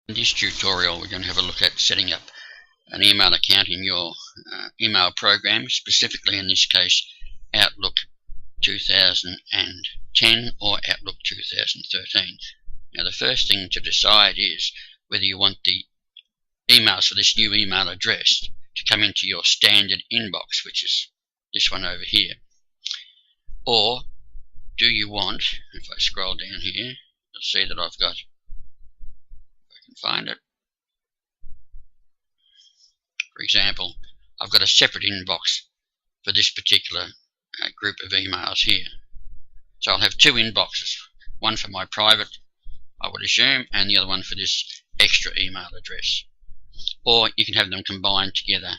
In this tutorial we're going to have a look at setting up an email account in your email program, specifically in this case Outlook 2010 or Outlook 2013. Now the first thing to decide is whether you want the emails for this new email address to come into your standard inbox, which is this one over here, or do you want, if I scroll down here, you'll see that I've got, if I can find it, for example, I've got a separate inbox for this particular group of emails here. So I'll have two inboxes, one for my private, I would assume, and the other one for this extra email address. Or you can have them combined together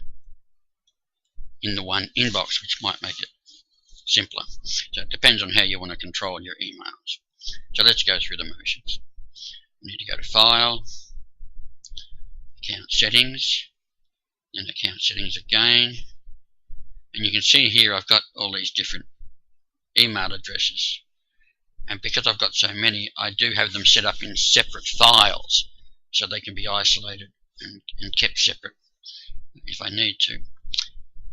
in the one inbox, which might make it simpler. So it depends on how you want to control your emails. So let's go through the motions. We need to go to File, Account Settings, then Account Settings again, and you can see here I've got all these different email addresses, and because I've got so many, I do have them set up in separate files so they can be isolated and kept separate if I need to.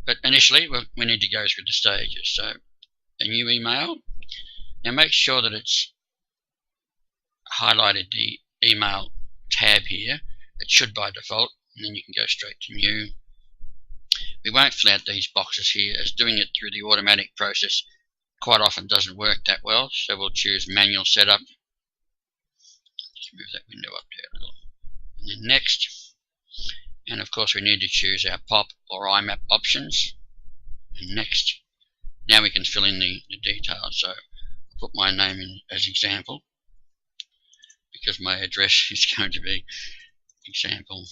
But initially we need to go through the stages. So a new email, now make sure that it's highlighted the email tab here. It should by default, and then you can go straight to new. We won't fill out these boxes here, as doing it through the automatic process quite often doesn't work that well, so we'll choose manual setup. Just move that window up there a little, and then next. And of course we need to choose our POP or IMAP options, and next. Now we can fill in the details. So I'll put my name in as example, because my address is going to be example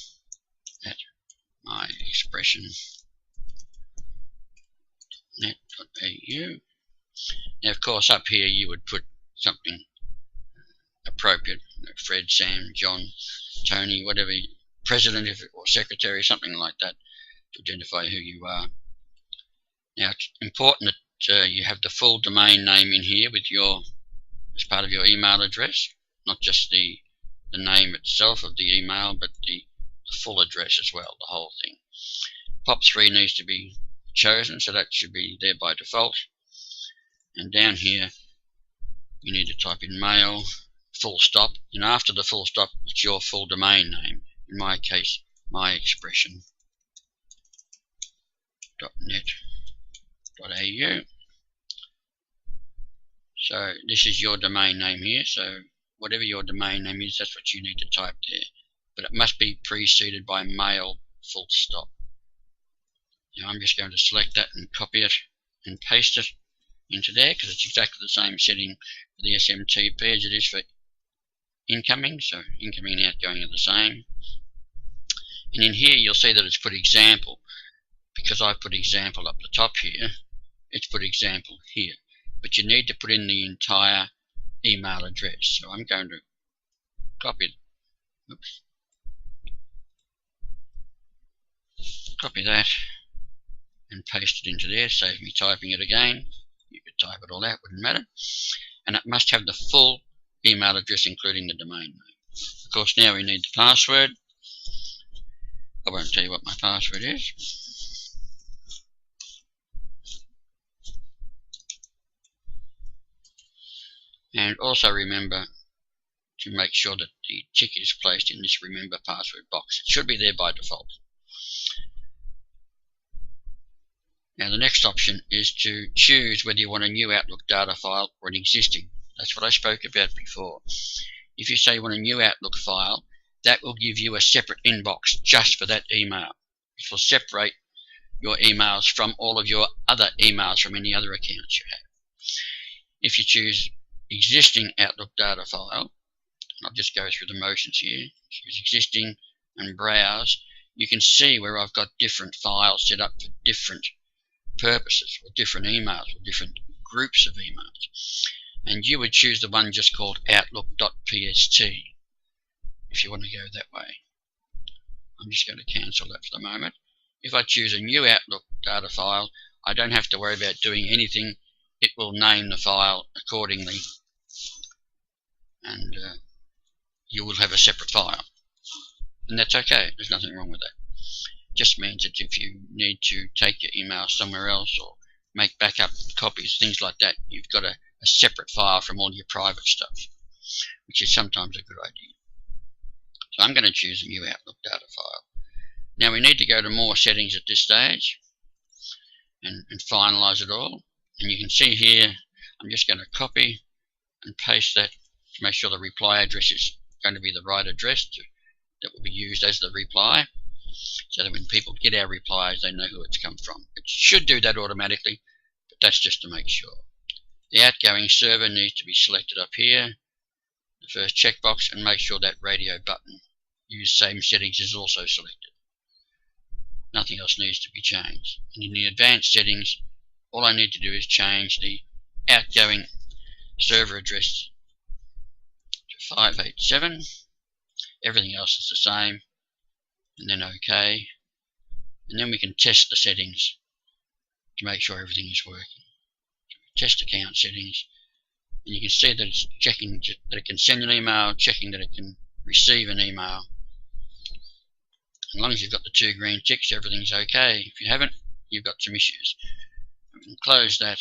at myexpression.net.au. Now of course up here you would put something appropriate, Fred, Sam, John, Tony, whatever, president or secretary, something like that, to identify who you are. Now it's important that you have the full domain name in here with as part of your email address, not just the name itself of the email, but the full address as well, the whole thing. POP3 needs to be chosen, so that should be there by default. And down here you need to type in mail, full stop, and after the full stop it's your full domain name. In my case, myexpression.net.au. So this is your domain name here, so whatever your domain name is, that's what you need to type there. But it must be preceded by mail full stop. Now I'm just going to select that and copy it and paste it into there, because it's exactly the same setting for the SMTP as it is for incoming. So incoming and outgoing are the same. And in here you'll see that it's put example. Because I put example up the top here, it's put example here. But you need to put in the entire email address. So I'm going to copy it. Oops. Copy that and paste it into there. Save me typing it again. You could type it all out, wouldn't matter. And it must have the full email address, including the domain name. Of course, now we need the password. I won't tell you what my password is. And also remember to make sure that the tick is placed in this remember password box. It should be there by default. Now the next option is to choose whether you want a new Outlook data file or an existing. That's what I spoke about before. If you say you want a new Outlook file, that will give you a separate inbox just for that email. It will separate your emails from all of your other emails from any other accounts you have. If you choose existing Outlook data file, I'll just go through the motions here, choose existing and browse, you can see where I've got different files set up for different purposes, or different emails, or different groups of emails. And you would choose the one just called outlook.pst if you want to go that way. I'm just going to cancel that for the moment. If I choose a new Outlook data file, I don't have to worry about doing anything. It will name the file accordingly, and you will have a separate file. And that's okay. There's nothing wrong with that. Just means that if you need to take your email somewhere else or make backup copies, things like that, you've got a separate file from all your private stuff, which is sometimes a good idea. So I'm going to choose a new Outlook data file. Now we need to go to more settings at this stage and finalize it all. And you can see here, I'm just going to copy and paste that to make sure the reply address is going to be the right address that will be used as the reply, so that when people get our replies, they know who it's come from. It should do that automatically, but that's just to make sure. The outgoing server needs to be selected up here, the first checkbox, and make sure that radio button, use same settings, is also selected. Nothing else needs to be changed. And in the advanced settings, all I need to do is change the outgoing server address to 587. Everything else is the same, and then OK. And then we can test the settings to make sure everything is working. Test account settings, and you can see that it's checking that it can send an email, checking that it can receive an email. As long as you've got the 2 green ticks, everything's okay. If you haven't, you've got some issues. We can close that.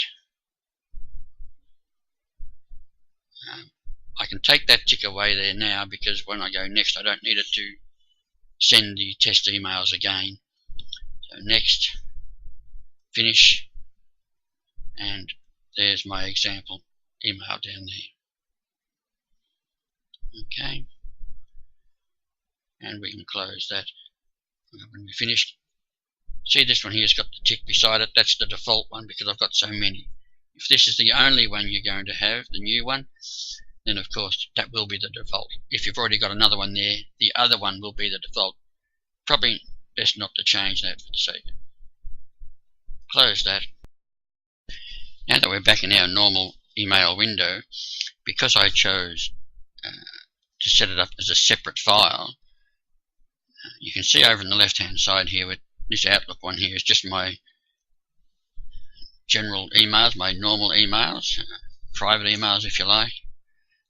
I can take that tick away there now, because when I go next, I don't need it to send the test emails again. So next, finish, and there's my example email down there. Okay, and we can close that. When we finish, see this one here's got the tick beside it. That's the default one because I've got so many. If this is the only one you're going to have, the new one, then of course that will be the default. If you've already got another one there, the other one will be the default. Probably best not to change that for the sake. Close that. Now that we're back in our normal email window, because I chose to set it up as a separate file, you can see over on the left hand side here with this Outlook one here is just my general emails, my normal emails, private emails if you like.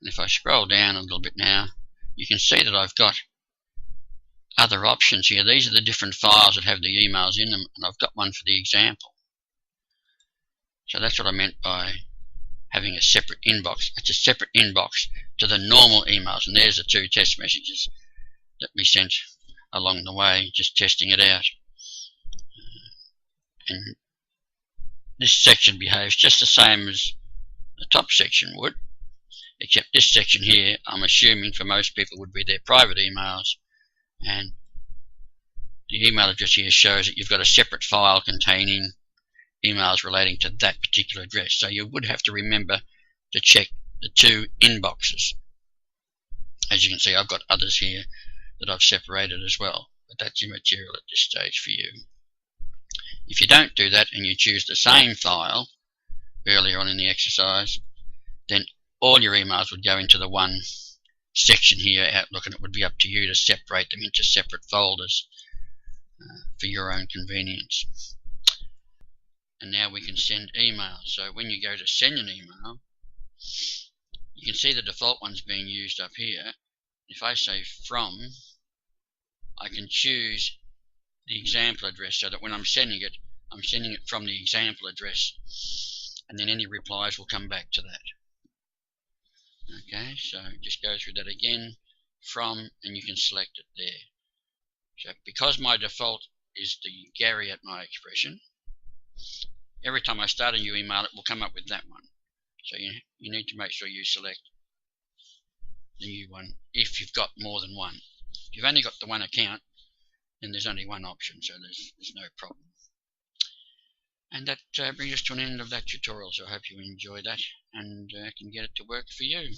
And if I scroll down a little bit now, you can see that I've got other options here. These are the different files that have the emails in them, and I've got one for the example. So that's what I meant by having a separate inbox. It's a separate inbox to the normal emails, and there's the 2 test messages that we sent along the way, just testing it out. And this section behaves just the same as the top section would, except this section here, I'm assuming for most people, would be their private emails, and the email address here shows that you've got a separate file containing emails relating to that particular address. So you would have to remember to check the 2 inboxes. As you can see, I've got others here that I've separated as well, but that's immaterial at this stage for you. If you don't do that and you choose the same file earlier on in the exercise, then all your emails would go into the one section here, Outlook, and it would be up to you to separate them into separate folders for your own convenience. And now we can send emails. So when you go to send an email, you can see the default one's being used up here. If I say from, I can choose the example address so that when I'm sending it from the example address, and then any replies will come back to that. Okay, so just go through that again, from, and you can select it there. So because my default is the Gary at My Expression, every time I start a new email, it will come up with that one. So you need to make sure you select the new one if you've got more than one. If you've only got the one account, then there's only one option, so there's no problem. And that brings us to an end of that tutorial, so I hope you enjoy that and can get it to work for you.